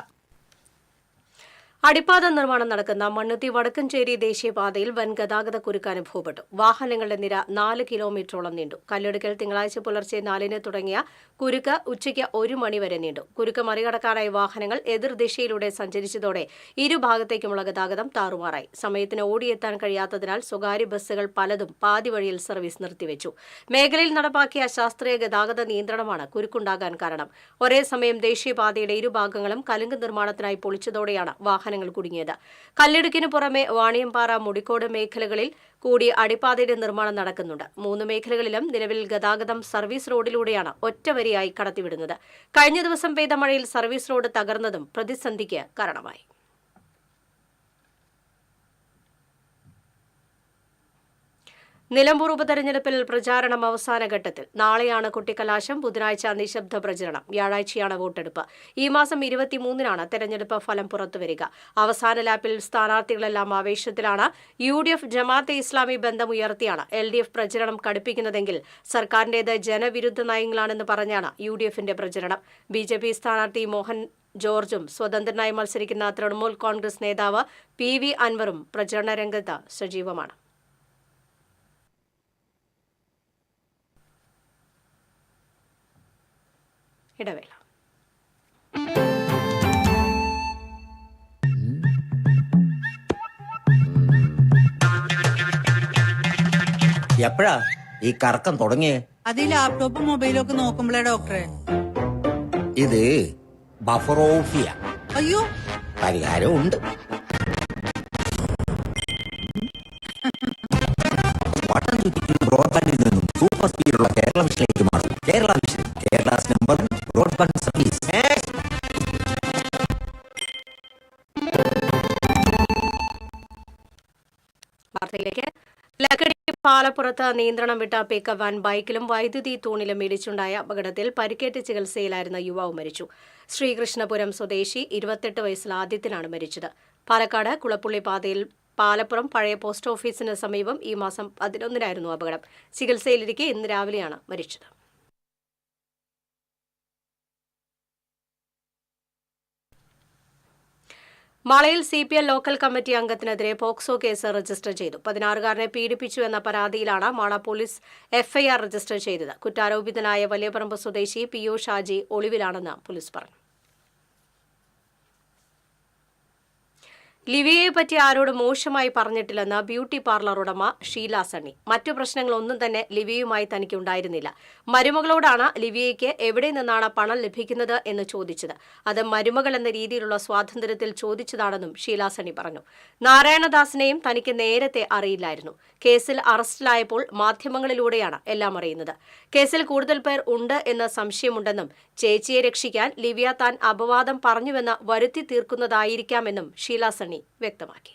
S1: അടിപ്പാത നിർമ്മാണം നടക്കുന്ന മണ്ണുത്തി വടക്കഞ്ചേരി ദേശീയപാതയിൽ വൻ ഗതാഗത കുരുക്ക് അനുഭവപ്പെട്ടു. വാഹനങ്ങളുടെ നിര 4 കിലോമീറ്ററോളം നീണ്ടു. കല്ലെടുക്കൽ തിങ്കളാഴ്ച പുലർച്ചെ 4-ന് തുടങ്ങിയ കുരുക്ക് ഉച്ചയ്ക്ക് 1 മണി വരെ നീണ്ടു. കുരുക്ക് മറികടക്കാനായി വാഹനങ്ങൾ എതിർദിശയിലൂടെ സഞ്ചരിച്ചതോടെ ഇരുഭാഗത്തേക്കുമുള്ള ഗതാഗതം താറുമാറായി. സമയത്തിന് ഓടിയെത്താൻ കഴിയാത്തതിനാൽ സ്വകാര്യ ബസ്സുകൾ പലതും പാതി വഴിയിൽ സർവീസ് നിർത്തിവെച്ചു. മേഖലയിൽ നടപ്പാക്കിയ ശാസ്ത്രീയ ഗതാഗത നിയന്ത്രണമാണ് കുരുക്കുണ്ടാകാൻ കാരണം. ഒരേ സമയം ദേശീയപാതയുടെ ഇരുഭാഗങ്ങളും കലുങ്ക് നിർമ്മാണത്തിനായി പൊളിച്ചതോടെയാണ് വാഹനങ്ങൾ കുടുങ്ങിയത്. കല്ലിടുക്കിനു പുറമെ വാണിയമ്പാറ, മുടിക്കോട് മേഖലകളിൽ കൂടി അടിപ്പാതയുടെ നിർമ്മാണം നടക്കുന്നുണ്ട്. 3 മേഖലകളിലും നിലവിൽ ഗതാഗതം സർവീസ് റോഡിലൂടെയാണ് ഒറ്റവരിയായി കടത്തിവിടുന്നത്. കഴിഞ്ഞ ദിവസം പെയ്ത മഴയിൽ സർവീസ് റോഡ് തകർന്നതും പ്രതിസന്ധിക്ക് കാരണമായി. നിലമ്പൂർ ഉപതെരഞ്ഞെടുപ്പിൽ പ്രചാരണം അവസാന ഘട്ടത്തിൽ. നാളെയാണ് കുട്ടിക്കലാശം, ബുധനാഴ്ച നിശബ്ദ പ്രചരണം, വ്യാഴാഴ്ചയാണ് വോട്ടെടുപ്പ്. ഈ മാസം 23-നാണ് തെരഞ്ഞെടുപ്പ് ഫലം പുറത്തുവരിക. അവസാന ലാപ്പിൽ സ്ഥാനാർത്ഥികളെല്ലാം ആവേശത്തിലാണ്. UDF ജമാഅത്തെ ഇസ്ലാമി ബന്ധമുയർത്തിയാണ് LDF പ്രചരണം കടുപ്പിക്കുന്നതെങ്കിൽ സർക്കാരിന്റേത് ജനവിരുദ്ധ നയങ്ങളാണെന്ന് പറഞ്ഞാണ് UDFന്റെ പ്രചരണം. BJP സ്ഥാനാർത്ഥി മോഹൻ ജോർജും സ്വതന്ത്രനായി മത്സരിക്കുന്ന തൃണമൂൽ കോൺഗ്രസ് നേതാവ് PV അൻവറും പ്രചരണ രംഗത്ത് സജീവമാണ്. ഇടവേള.
S10: എപ്പോഴാ ഈ കറക്കം തുടങ്ങിയേ?
S11: അത് ഈ ലാപ്ടോപ്പും മൊബൈലും ഒക്കെ നോക്കുമ്പോഴേ ഡോക്ടറെ.
S10: ഇത് ബഫറോഫിയ.
S11: അയ്യോ,
S10: പരിഹാരം ഉണ്ട്. വട്ടം ചുറ്റിക്കും ബ്രോഡ്ബാൻഡിൽ നിന്നും സൂപ്പർ സ്പീഡുള്ള കേരള വിഷനിലേക്ക് മാറും. Kerala vision, Kerala's number broadband service.
S1: വാർത്തയിലേക്ക്. ലക്കടി പാലപ്പുറത്ത് നിയന്ത്രണം വിട്ട പിക്കപ്പ് വാൻ ബൈക്കിലും വൈദ്യുതി തൂണിലും ഇടിച്ചുണ്ടായ അപകടത്തിൽ പരിക്കേറ്റ് ചികിത്സയിലായിരുന്ന യുവാവ് മരിച്ചു. ശ്രീകൃഷ്ണപുരം സ്വദേശി 28 വയസ്സുള്ള ആദിത്യനാണ് മരിച്ചത്. പാലക്കാട് കുളപ്പുള്ളി പാതയിൽ പാലപ്പുറം പഴയ പോസ്റ്റ് ഓഫീസിന് സമീപം ഈ മാസം 11-നായിരുന്നു അപകടം. ചികിത്സയിലിരിക്കെ ഇന്ന് രാവിലെയാണ് മരിച്ചത്. മാളയിൽ CPL ലോക്കൽ കമ്മിറ്റി അംഗത്തിനെതിരെ പോക്സോ കേസ് രജിസ്റ്റർ ചെയ്തു. 16-കാരനെ പീഡിപ്പിച്ചു എന്ന പരാതിയിലാണ് മാള പോലീസ് FIR രജിസ്റ്റർ ചെയ്തത്. കുറ്റാരോപിതനായ വലിയപറമ്പ് സ്വദേശി PO ഷാജി ഒളിവിലാണെന്ന് പോലീസ് പറഞ്ഞു. ലിവിയയെ പറ്റി ആരോട് മോശമായി പറഞ്ഞിട്ടില്ലെന്ന് ബ്യൂട്ടി പാർലർ ഉടമ ഷീല സണ്ണി. മറ്റു പ്രശ്നങ്ങളൊന്നും തന്നെ ലിവിയയുമായി തനിക്ക് ഉണ്ടായിരുന്നില്ല. മരുമകളോടാണ് ലിവിയയ്ക്ക് എവിടെ നിന്നാണ് പണം ലഭിക്കുന്നത് എന്ന് ചോദിച്ചത്. അത് മരുമകൾ എന്ന രീതിയിലുള്ള സ്വാതന്ത്ര്യത്തിൽ ചോദിച്ചതാണെന്നും ഷീല സണ്ണി പറഞ്ഞു. നാരായണദാസിനെയും തനിക്ക് നേരത്തെ അറിയില്ലായിരുന്നു. കേസിൽ അറസ്റ്റിലായപ്പോൾ മാധ്യമങ്ങളിലൂടെയാണ് എല്ലാം അറിയുന്നത്. കേസിൽ കൂടുതൽ പേർ ഉണ്ട് എന്ന് സംശയമുണ്ടെന്നും ചേച്ചിയെ രക്ഷിക്കാൻ ലിവിയ താൻ അപവാദം പറഞ്ഞുവെന്ന് വരുത്തി തീർക്കുന്നതായിരിക്കാമെന്നും ഷീല സണ്ണി വ്യക്തമാക്കി.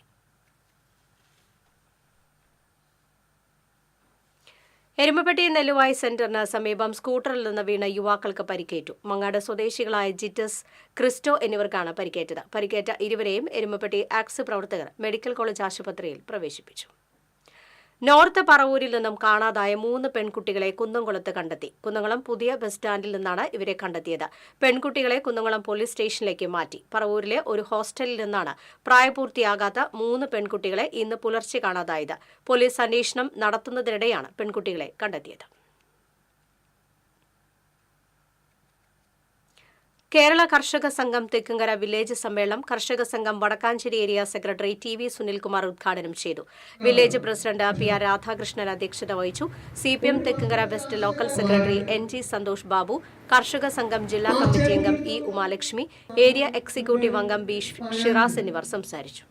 S1: എരുമപ്പെട്ടി നെല്ലുവായി സെന്ററിന് സമീപം സ്കൂട്ടറിൽ നിന്ന് വീണ യുവാക്കൾക്ക് പരിക്കേറ്റു. മങ്ങാട് സ്വദേശികളായ ജിറ്റസ്, ക്രിസ്റ്റോ എന്നിവർക്കാണ് പരിക്കേറ്റത്. പരിക്കേറ്റ ഇരുവരെയും എരുമപ്പെട്ടി ആക്സ് പ്രവർത്തകർ മെഡിക്കൽ കോളേജ് ആശുപത്രിയിൽ പ്രവേശിപ്പിച്ചു. നോർത്ത് പറവൂരിൽ നിന്നും കാണാതായ 3 പെൺകുട്ടികളെ കുന്നംകുളത്ത് കണ്ടെത്തി. കുന്നംകുളം പുതിയ ബസ് സ്റ്റാൻഡിൽ നിന്നാണ് ഇവരെ കണ്ടെത്തിയത്. പെൺകുട്ടികളെ കുന്നംകുളം പോലീസ് സ്റ്റേഷനിലേക്ക് മാറ്റി. പറവൂരിലെ ഒരു ഹോസ്റ്റലിൽ നിന്നാണ് പ്രായപൂർത്തിയാകാത്ത 3 പെൺകുട്ടികളെ ഇന്ന് പുലർച്ചെ കാണാതായത്. പോലീസ് അന്വേഷണം നടത്തുന്നതിനിടെയാണ് പെൺകുട്ടികളെ കണ്ടെത്തിയത്. കേരള കർഷക സംഘം തെക്കുംകര വില്ലേജ് സമ്മേളനം കർഷക സംഘം Vadakkanchery area secretary T V. Sunilkumar ഉദ്ഘാടനം ചെയ്തു. Village president P R. രാധാകൃഷ്ണൻ അധ്യക്ഷത വഹിച്ചു. CPM Thekkumkara west local secretary N G. Santhosh Babu, കർഷക സംഘം ജില്ലാ കമ്മിറ്റി അംഗം ഇ. ഉമാലക്ഷ്മി, ഏരിയ എക്സിക്യൂട്ടീവ് അംഗം ബി. ഷിറാസ് എന്നിവർ സംസാരിച്ചു.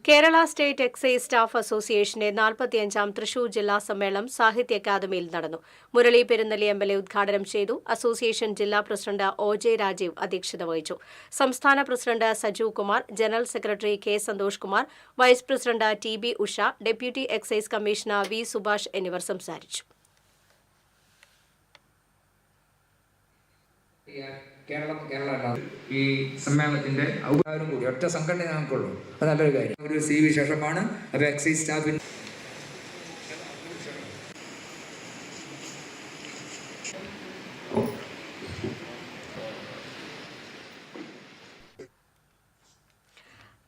S1: കേരള സ്റ്റേറ്റ് എക്സൈസ് സ്റ്റാഫ് അസോസിയേഷന്റെ 45ാം തൃശൂർ ജില്ലാ സമ്മേളനം സാഹിത്യ അക്കാദമിയിൽ നടന്നു. മുരളി പെരുന്നലി എം.എൽ.എ. ഉദ്ഘാടനം ചെയ്തു. അസോസിയേഷൻ ജില്ലാ പ്രസിഡന്റ് ഒ.ജെ. രാജീവ് അധ്യക്ഷത വഹിച്ചു. സംസ്ഥാന president Saju Kumar, general secretary K. Santhosh Kumar, vice president T B. Usha, deputy excise commissioner V. Subhash എന്നിവർ സംസാരിച്ചു.
S12: ഈ സമ്മേളനത്തിന്റെ ഔപചാരികം കൂടി ഒറ്റ സംഘടന നമുക്കുള്ളൂ. അത് നല്ലൊരു കാര്യം, ഒരു സി വിശേഷമാണ്. അത് എക്സൈസ് സ്റ്റാഫിന്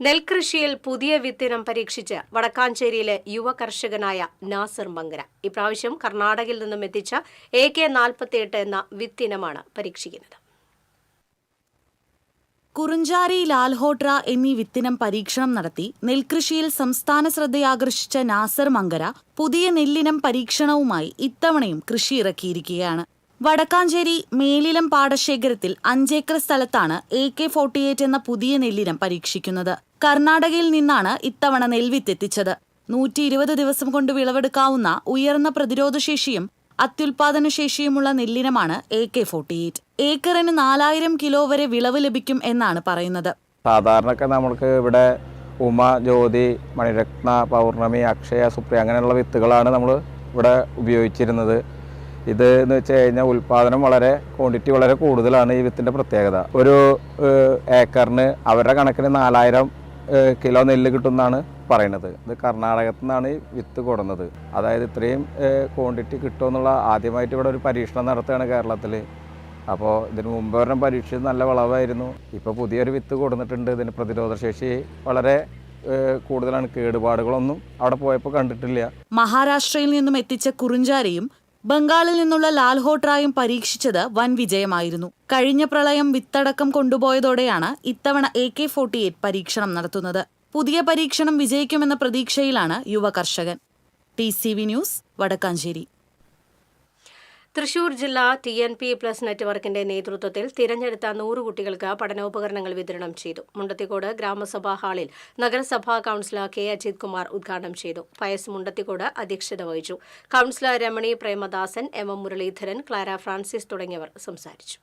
S1: നെൽകൃഷിയിൽ പുതിയ വിത്തിനം പരീക്ഷിച്ച് വടക്കാഞ്ചേരിയിലെ യുവ കർഷകനായ നാസർ മങ്കര. ഇപ്രാവശ്യം കർണാടകയിൽ നിന്നും എത്തിച്ച AK-48 എന്ന വിത്തിനമാണ് പരീക്ഷിക്കുന്നത്.
S13: കുറുഞ്ചാരി, ലാൽഹോട്ര എന്നീ വിത്തിനം പരീക്ഷണം നടത്തി നെൽകൃഷിയിൽ സംസ്ഥാന ശ്രദ്ധയാകർഷിച്ച നാസർ മങ്കര പുതിയ നെല്ലിനം പരീക്ഷണവുമായി ഇത്തവണയും കൃഷി ഇറക്കിയിരിക്കുകയാണ്. വടക്കാഞ്ചേരി മേലിലം പാടശേഖരത്തിൽ 5 ഏക്കർ സ്ഥലത്താണ് AK-48 എന്ന പുതിയ നെല്ലിനം പരീക്ഷിക്കുന്നത്. കർണാടകയിൽ നിന്നാണ് ഇത്തവണ നെൽവിത്ത് എത്തിച്ചത്. 120 ദിവസം കൊണ്ട് വിളവെടുക്കാവുന്ന ഉയർന്ന പ്രതിരോധശേഷിയും അത്യുൽപാദനശേഷിയുമുള്ള നെല്ലിനമാണ് AK-48. ഏക്കറിന് 4000 കിലോ വരെ വിളവ് ലഭിക്കും എന്നാണ് പറയുന്നത്.
S6: സാധാരണയൊക്കെ നമ്മൾക്ക് ഇവിടെ ഉമ, ജ്യോതി, മണിരത്ന, പൗർണമി, അക്ഷയ, സുപ്രിയ അങ്ങനെയുള്ള വിത്തുകളാണ് നമ്മൾ ഇവിടെ ഉപയോഗിച്ചിരുന്നത്. ഇത് എന്ന് വെച്ച് കഴിഞ്ഞാൽ ഉൽപാദനം ക്വാണ്ടിറ്റി വളരെ കൂടുതലാണ്. ഈ വിത്തിൻ്റെ പ്രത്യേകത ഒരു ഏക്കറിന് അവരുടെ കണക്കിന് 4000 കിലോ നെല്ല് കിട്ടുമെന്നാണ് പറയുന്നത്. ഇത് കർണാടകത്തിൽ നിന്നാണ് ഈ വിത്ത് കൊടുന്നത്. അതായത് ഇത്രയും ക്വാണ്ടിറ്റി കിട്ടുമെന്നുള്ള ആദ്യമായിട്ട് ഇവിടെ ഒരു പരീക്ഷണം നടത്തുകയാണ് കേരളത്തിൽ. അപ്പോൾ ഇതിന് മുമ്പ് ഒരെണ്ണം പരീക്ഷിച്ചത് നല്ല വിളവായിരുന്നു. ഇപ്പോൾ പുതിയൊരു വിത്ത് കൊടുത്തിട്ടുണ്ട്. ഇതിന് പ്രതിരോധശേഷി വളരെ കൂടുതലാണ്. കേടുപാടുകളൊന്നും അവിടെ പോയപ്പോൾ കണ്ടിട്ടില്ല.
S13: മഹാരാഷ്ട്രയിൽ നിന്നും എത്തിച്ച കുറുഞ്ചാരിയും ബംഗാളിൽ നിന്നുള്ള ലാൽഹോട്രായും പരീക്ഷിച്ചത് വൻ വിജയമായിരുന്നു. കഴിഞ്ഞ പ്രളയം വിത്തടക്കം കൊണ്ടുപോയതോടെയാണ് ഇത്തവണ AK-48 പരീക്ഷണം നടത്തുന്നത്. പുതിയ പരീക്ഷണം വിജയിക്കുമെന്ന പ്രതീക്ഷയിലാണ് യുവ കർഷകൻ. TCV news, Vadakkanchery.
S1: തൃശൂർ ജില്ലാ TNP+ നെറ്റ്വർക്കിന്റെ നേതൃത്വത്തിൽ തിരഞ്ഞെടുത്ത 100 കുട്ടികൾക്ക് പഠനോപകരണങ്ങൾ വിതരണം ചെയ്തു. മുണ്ടത്തിക്കോട് ഗ്രാമസഭാ ഹാളിൽ നഗരസഭാ കൌൺസിലർ K. അജിത് കുമാർ ഉദ്ഘാടനം ചെയ്തു. ഫയസ് മുണ്ടത്തിക്കോട് അധ്യക്ഷത വഹിച്ചു. Councillor Ramani Premadasan, M. Muraleedharan, Clara Francis തുടങ്ങിയവർ സംസാരിച്ചു.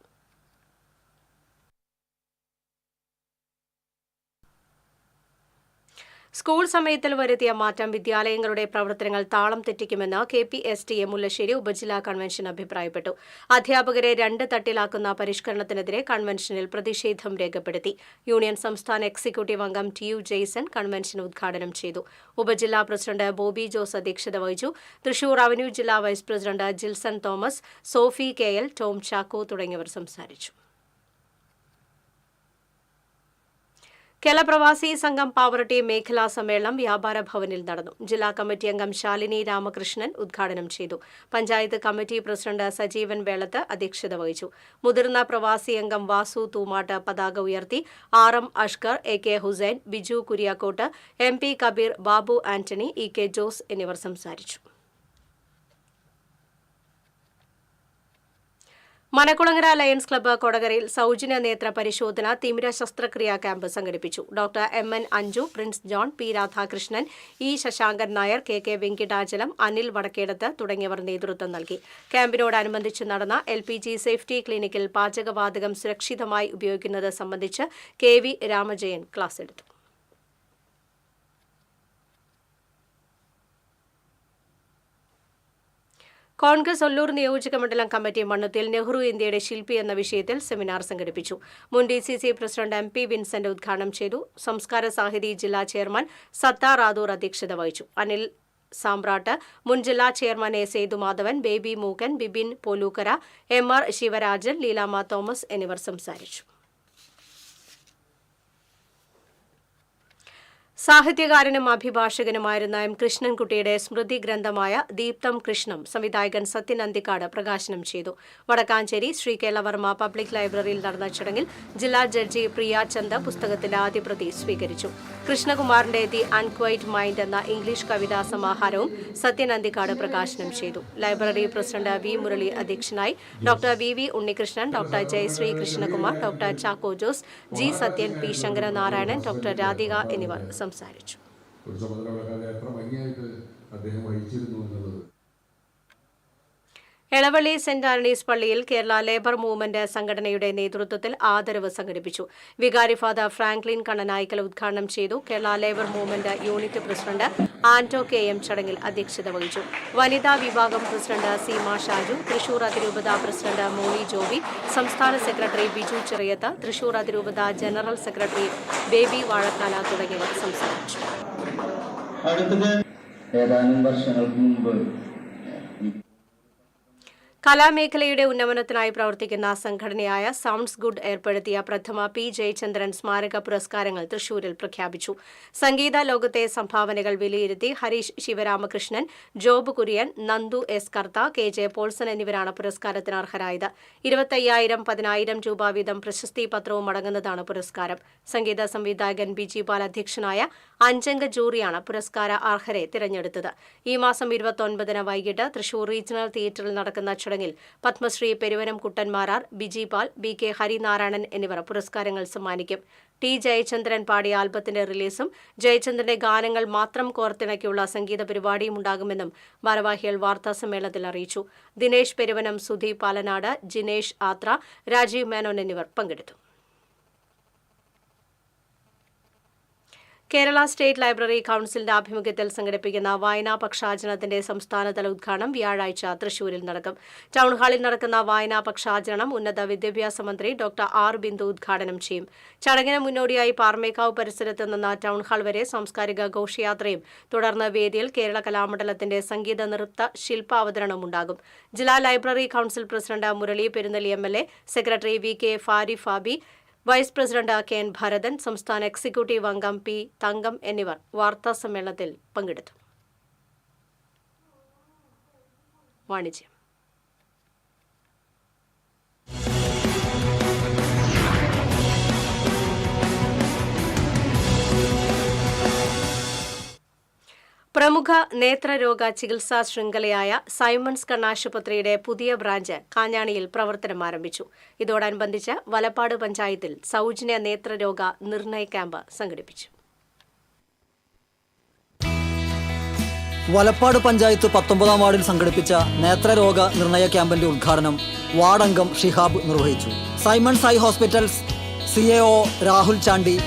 S1: സ്കൂൾ സമയത്തിൽ വരുത്തിയ മാറ്റം വിദ്യാലയങ്ങളുടെ പ്രവർത്തനങ്ങൾ താളം തെറ്റിക്കുമെന്ന് KPSTA മുല്ലശ്ശേരി ഉപജില്ലാ കൺവെൻഷൻ അഭിപ്രായപ്പെട്ടു. അധ്യാപകരെ 2 തട്ടിലാക്കുന്ന പരിഷ്കരണത്തിനെതിരെ കൺവെൻഷനിൽ പ്രതിഷേധം രേഖപ്പെടുത്തി. യൂണിയൻ സംസ്ഥാന എക്സിക്യൂട്ടീവ് അംഗം TU ജെയ്സൺ കൺവെൻഷൻ ഉദ്ഘാടനം ചെയ്തു. ഉപജില്ലാ പ്രസിഡന്റ് ബോബി ജോസ് അധ്യക്ഷത വഹിച്ചു. തൃശൂർ റവന്യൂ ജില്ലാ vice president Jilson Thomas, Sophie KL, Tom Chacko തുടങ്ങിയവർ സംസാരിച്ചു. കേരള പ്രവാസി സംഘം പാവറട്ടി മേഖലാ സമ്മേളനം വ്യാപാര ഭവനിൽ നടന്നു. ജില്ലാ കമ്മിറ്റി അംഗം ശാലിനി രാമകൃഷ്ണൻ ഉദ്ഘാടനം ചെയ്തു. പഞ്ചായത്ത് കമ്മിറ്റി പ്രസിഡന്റ് സജീവൻ വേളത്ത് അധ്യക്ഷത വഹിച്ചു. മുതിർന്ന പ്രവാസി അംഗം വാസു തൂമാട്ട് പതാക ഉയർത്തി. RM Ashkar, AK Hussain, Biju കുര്യാക്കോട്ട്, MP Kabir, Babu Antony, EK Jose എന്നിവർ സംസാരിച്ചു. മനക്കുളങ്ങര ലയൺസ് ക്ലബ്ബ് കൊടകരയിൽ സൗജന്യ നേത്ര പരിശോധന തിമിര ശസ്ത്രക്രിയാ ക്യാമ്പ് സംഘടിപ്പിച്ചു. Doctor MN Anju, Prince John, P. Radhakrishnan, E. Sasankan Nair, KK Venkitachalam, Anil Vadakkedath തുടങ്ങിയവർ നേതൃത്വം നൽകി. ക്യാമ്പിനോടനുബന്ധിച്ച് നടന്ന LPG സേഫ്റ്റി ക്ലിനിക്കിൽ പാചകവാതകം സുരക്ഷിതമായി ഉപയോഗിക്കുന്നത് സംബന്ധിച്ച് KV രാമജയൻ ക്ലാസ് എടുത്തു. കോൺഗ്രസ് ഒല്ലൂർ നിയോജക മണ്ഡലം കമ്മിറ്റി മണ്ണുത്തിൽ നെഹ്റു ഇന്ത്യയുടെ ശില്പി എന്ന വിഷയത്തിൽ സെമിനാർ സംഘടിപ്പിച്ചു. മുൻ DCC പ്രസിഡന്റ് MP വിൻസെന്റ് ഉദ്ഘാടനം ചെയ്തു. സംസ്കാര സാഹിതി ജില്ലാ ചെയർമാൻ സത്താർ റാദൂർ അധ്യക്ഷത വഹിച്ചു. അനിൽ സാമ്പ്രാട്ട്, മുൻ ജില്ലാ chairman A. Sethumadhavan, Baby Mookkan, Bibin Polookkara, MR Sivarajan, Leelamma Thomas എന്നിവർ സംസാരിച്ചു. സാഹിത്യകാരനും അഭിഭാഷകനുമായിരുന്ന എം കൃഷ്ണൻകുട്ടിയുടെ സ്മൃതി ഗ്രന്ഥമായ ദീപ്തം കൃഷ്ണം സംവിധായകൻ സത്യൻ അന്തിക്കാട് പ്രകാശനം ചെയ്തു. വടക്കാഞ്ചേരി ശ്രീ കേരളവർമ്മ പബ്ലിക് ലൈബ്രറിയിൽ നടന്ന ചടങ്ങിൽ ജില്ലാ ജഡ്ജി പ്രിയ ചന്ദ് പുസ്തകത്തിന്റെ ആദ്യപ്രതി സ്വീകരിച്ചു. കൃഷ്ണകുമാറിന്റെ ദി അൺക്വൈറ്റ് മൈൻഡ് എന്ന ഇംഗ്ലീഷ് കവിതാ സമാഹാരവും സത്യൻ അന്തിക്കാട് പ്രകാശനം ചെയ്തു. ലൈബ്രറി പ്രസിഡന്റ് വി മുരളി അധ്യക്ഷനായി. Doctor V Unnikrishnan, doctor Jayashree Krishnakumar, doctor Chacko Jose, G Sathyan, P Sankaranarayanan, doctor Radhika എന്നിവർ സംസാരിച്ചു. എളവള്ളി സെന്റ് ആന്റണീസ് പള്ളിയിൽ കേരള ലേബർ മൂവ്മെന്റ് സംഘടനയുടെ നേതൃത്വത്തിൽ ആദരവ് സംഘടിപ്പിച്ചു. വികാരി ഫാദർ ഫ്രാങ്ക്ലിൻ കണ്ണനായ്ക്കൽ ഉദ്ഘാടനം ചെയ്തു. Kerala labour movement unit president Anto K M. ചടങ്ങിൽ അധ്യക്ഷത വഹിച്ചു. വനിതാ വിഭാഗം പ്രസിഡന്റ് സീമ ഷാജു, തൃശൂർ അതിരൂപത പ്രസിഡന്റ് മോളി ജോബി, സംസ്ഥാന സെക്രട്ടറി ബിജു ചെറിയത്ത്, തൃശൂർ അതിരൂപത ജനറൽ സെക്രട്ടറി ബേബി വാഴക്കാല തുടങ്ങിയവർ സംസാരിച്ചു.
S14: ഏതാനും വർഷങ്ങൾക്ക് മുമ്പ്
S1: കലാമേഖലയുടെ ഉന്നമനത്തിനായി പ്രവർത്തിക്കുന്ന സംഘടനയായ സൗണ്ട്സ് ഗുഡ് ഏർപ്പെടുത്തിയ പ്രഥമ പി ജയചന്ദ്രൻ സ്മാരക പുരസ്കാരങ്ങൾ തൃശൂരിൽ പ്രഖ്യാപിച്ചു. സംഗീത ലോകത്തെ സംഭാവനകൾ വിലയിരുത്തി ഹരീഷ് ശിവരാമകൃഷ്ണൻ, ജോബ് കുര്യൻ, നന്ദു എസ് കർത്ത, കെ ജെ പോൾസൺ എന്നിവരാണ് പുരസ്കാരത്തിന് അർഹരായത്. 25,000, 10,000 രൂപ വീതം പ്രശസ്തി പത്രവും അടങ്ങുന്നതാണ് പുരസ്കാരം. സംഗീത സംവിധായകൻ ബിജി പാൽ അധ്യക്ഷനായ 5-അംഗ ജൂറിയാണ് പുരസ്കാര അർഹരെ തിരഞ്ഞെടുത്തത്. ഈ മാസം 29-ന് വൈകിട്ട് തൃശൂർ റീജിയണൽ തിയേറ്ററിൽ നടക്കുന്ന ചടങ്ങിൽ പത്മശ്രീ പെരുവനം കുട്ടന്മാരാർ, ബിജി പാൽ, ബി കെ ഹരിനാരായണൻ എന്നിവർ പുരസ്കാരങ്ങൾ സമ്മാനിക്കും. ടി ജയചന്ദ്രൻ പാടിയ ആൽബത്തിന്റെ റിലീസും ജയചന്ദ്രന്റെ ഗാനങ്ങൾ മാത്രം കോർത്തിണക്കിയുള്ള സംഗീത പരിപാടിയും ഉണ്ടാകുമെന്നും ഭാരവാഹികൾ വാർത്താസമ്മേളനത്തിൽ അറിയിച്ചു. ദിനേശ് പെരുവനം, സുധീപ് പാലനാട്, ജിനേഷ് ആത്ര, രാജീവ് മേനോൻ എന്നിവർ പങ്കെടുത്തു. കേരള സ്റ്റേറ്റ് ലൈബ്രറി കൌൺസിലിന്റെ ആഭിമുഖ്യത്തിൽ സംഘടിപ്പിക്കുന്ന വായനാ പക്ഷാചരണത്തിന്റെ സംസ്ഥാനതല ഉദ്ഘാടനം വ്യാഴാഴ്ച തൃശൂരിൽ നടക്കും. ടൗൺഹാളിൽ നടക്കുന്ന വായനാ പക്ഷാചരണം ഉന്നത വിദ്യാഭ്യാസ മന്ത്രി ഡോക്ടർ ആർ ബിന്ദു ഉദ്ഘാടനം ചെയ്യും. ചടങ്ങിന് മുന്നോടിയായി പാർമേക്കാവ് പരിസരത്ത് നിന്ന് ടൗൺഹാൾ വരെ സാംസ്കാരിക ഘോഷയാത്രയും തുടർന്ന് വേദിയിൽ കേരള കലാമണ്ഡലത്തിന്റെ സംഗീത നൃത്ത ശില്പാവതരണവും ഉണ്ടാകും. ജില്ലാ library council president Murali Perunnali MLA, secretary V K Fabi, vice president K N Bharathan, സംസ്ഥാന എക്സിക്യൂട്ടീവ് അംഗം പി തങ്കം എന്നിവർ വാർത്താസമ്മേളനത്തിൽ പങ്കെടുത്തു. വാണിജ്യം. പ്രമുഖ നേത്രരോഗ ചികിത്സാ ശൃംഖലയായ സൈമൺസ് കണ്ണാശുപത്രിയുടെ പുതിയ ബ്രാഞ്ച് കാഞ്ഞാണിയിൽ പ്രവർത്തനം ആരംഭിച്ചു. ഇതോടനുബന്ധിച്ച് വലപ്പാട് പഞ്ചായത്തിൽ സൗജന്യ നേത്രരോഗ നിർണയ ക്യാമ്പ് സംഘടിപ്പിച്ചു.
S8: വലപ്പാട് പഞ്ചായത്ത് 19-ാം വാർഡിൽ സംഘടിപ്പിച്ച നേത്രരോഗ നിർണയ ക്യാമ്പിന്റെ ഉദ്ഘാടനം വാർഡംഗം ഷിഹാബ് നിർവഹിച്ചു. Simons eye hospitals CAO Rahul Chandy,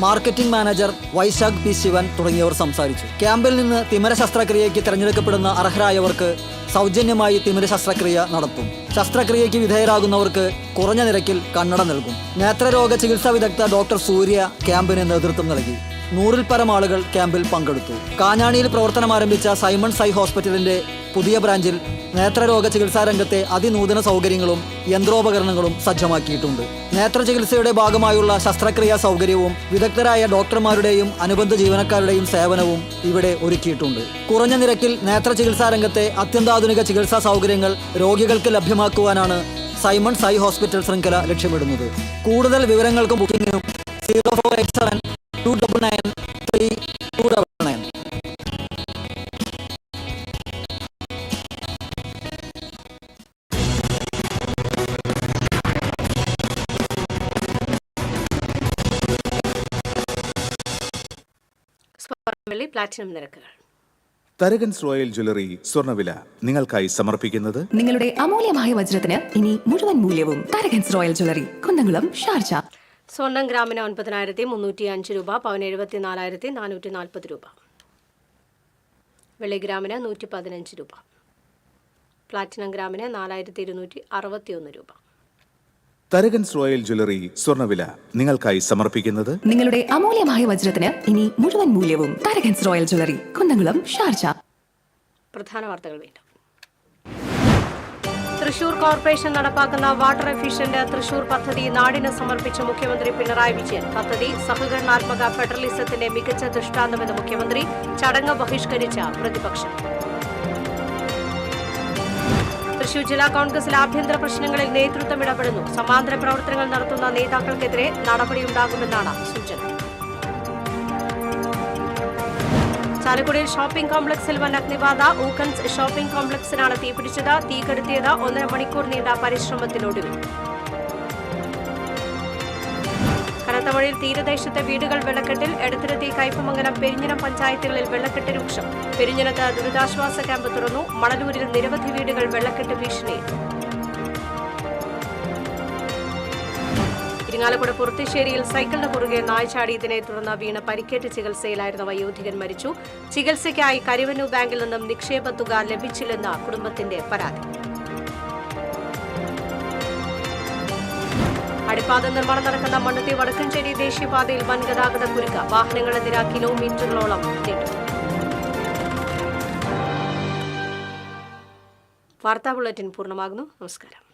S8: marketing manager Vysakh P Sivan തുടങ്ങിയവർ സംസാരിച്ചു. ക്യാമ്പിൽ നിന്ന് തിമിര ശസ്ത്രക്രിയയ്ക്ക് തിരഞ്ഞെടുക്കപ്പെടുന്ന അർഹരായവർക്ക് സൗജന്യമായി തിമിര ശസ്ത്രക്രിയ നടത്തും. ശസ്ത്രക്രിയയ്ക്ക് വിധേയരാകുന്നവർക്ക് കുറഞ്ഞ നിരക്കിൽ കണ്ണട നൽകും. നേത്രരോഗ ചികിത്സാ വിദഗ്ധ ഡോക്ടർ സൂര്യ ക്യാമ്പിന് നേതൃത്വം നൽകി. 100-ൽ പരം ആളുകൾ ക്യാമ്പിൽ പങ്കെടുത്തു. കാഞ്ഞാണിയിൽ പ്രവർത്തനം ആരംഭിച്ച സൈമൺസ് ഐ ഹോസ്പിറ്റലിന്റെ പുതിയ ബ്രാഞ്ചിൽ നേത്രരോഗ ചികിത്സാ രംഗത്തെ അതിനൂതന സൗകര്യങ്ങളും യന്ത്രോപകരണങ്ങളും സജ്ജമാക്കിയിട്ടുണ്ട്. നേത്രചികിത്സയുടെ ഭാഗമായുള്ള ശസ്ത്രക്രിയാ സൗകര്യവും വിദഗ്ധരായ ഡോക്ടർമാരുടെയും അനുബന്ധ ജീവനക്കാരുടെയും സേവനവും ഇവിടെ ഒരുക്കിയിട്ടുണ്ട്. കുറഞ്ഞ നിരക്കിൽ നേത്രചികിത്സാ രംഗത്തെ അത്യന്താധുനിക ചികിത്സാ സൗകര്യങ്ങൾ രോഗികൾക്ക് ലഭ്യമാക്കുവാനാണ് സൈമൺസ് ഐ ഹോസ്പിറ്റൽ ശൃംഖല ലക്ഷ്യമിടുന്നത്. കൂടുതൽ വിവരങ്ങൾക്കും ബുക്കിംഗിനും 0487 299 3299.
S1: സ്വർണ്ണ പ്ലാറ്റിനം നിരക്കുകൾ.
S15: തരകൻസ് റോയൽ ജ്വല്ലറി സ്വർണ്ണവില നിങ്ങൾക്കായി സമർപ്പിക്കുന്നത്
S16: നിങ്ങളുടെ അമൂല്യമായ വജ്രത്തിന് ഇനി മുഴുവൻ മൂല്യവും Tharakans royal jewellery, Kunnamkulam, Sharjah.
S1: സ്വർണം ഗ്രാമിന് 9,305 രൂപ, പവന് 74,440 രൂപ, വെള്ളി ഗ്രാമിന് 115 രൂപ, പ്ലാറ്റിനം ഗ്രാമിന് 4,261 രൂപ.
S15: തരകൻസ് റോയൽ ജ്വല്ലറി സ്വർണ്ണവില നിങ്ങൾക്കായി സമർപ്പിക്കുന്നത്
S16: നിങ്ങളുടെ അമൂല്യമായ വജ്രത്തിന് ഇനി മുഴുവൻ മൂല്യവും Tharakans royal jewellery, Kunnamkulam, Sharjah.
S1: പ്രധാന വാർത്തകൾ വീണ്ടും. തൃശൂർ കോർപ്പറേഷൻ നടപ്പാക്കുന്ന വാട്ടർ എഫിഷ്യന്റ് തൃശൂർ പദ്ധതി നാടിന് സമർപ്പിച്ച മുഖ്യമന്ത്രി പിണറായി വിജയൻ. പദ്ധതി സഹകരണാത്മക ഫെഡറലിസത്തിന്റെ മികച്ച ദൃഷ്ടാന്തമെന്ന് മുഖ്യമന്ത്രി. ചടങ്ങ് ബഹിഷ്കരിച്ച പ്രതിപക്ഷം. തൃശൂർ ജില്ലാ കോൺഗ്രസിൽ ആഭ്യന്തര പ്രശ്നങ്ങളിൽ നേതൃത്വം ഇടപെടുന്നു. സമാന്തര പ്രവർത്തനങ്ങൾ നടത്തുന്ന നേതാക്കൾക്കെതിരെ നടപടിയുണ്ടാകുമെന്നാണ് സൂചന. ചാലക്കുടിയിൽ ഷോപ്പിംഗ് കോംപ്ലക്സിൽ വൻ അഗ്നിബാധ. ഊക്കൻസ് ഷോപ്പിംഗ് കോംപ്ലക്സിനാണ് തീപിടിച്ചത്. തീ കെടുത്തിയത് 1.5 മണിക്കൂർ നീണ്ട പരിശ്രമത്തിനൊടുവിൽ. കനത്ത മഴയിൽ തീരദേശത്തെ വീടുകൾ വെള്ളക്കെട്ടിൽ. എടത്തിരുത്തി, കയ്പമംഗലം, പെരിഞ്ഞനം പഞ്ചായത്തുകളിൽ വെള്ളക്കെട്ട് രൂക്ഷം. പെരിഞ്ഞനത്ത് ദുരിതാശ്വാസ ക്യാമ്പ് തുറന്നു. മണലൂരിൽ നിരവധി വീടുകൾ വെള്ളക്കെട്ട് ഭീഷണിയിൽ. ഇരിങ്ങാലക്കുട പുറത്തിശ്ശേരിയിൽ സൈക്കിളിന് കുറുകെ നായ ചാടിയതിനെ തുടർന്ന് വീണ് പരിക്കേറ്റ് ചികിത്സയിലായിരുന്ന വയോധികൻ മരിച്ചു. ചികിത്സയ്ക്കായി കരുവന്നൂർ ബാങ്കിൽ നിന്നും നിക്ഷേപ തുക ലഭിച്ചില്ലെന്ന് കുടുംബത്തിന്റെ പരാതി. അടിപ്പാത നിർമ്മാണം നടക്കുന്ന മണ്ണുത്തി വടക്കഞ്ചേരി ദേശീയപാതയിൽ വൻ ഗതാഗത കുരുക്ക്. വാഹനങ്ങളുടെ നിര കിലോമീറ്ററുകളോളം നീണ്ടു. വാർത്താ ബുള്ളറ്റിൻ പൂർണ്ണമാകുന്നു. നമസ്കാരം.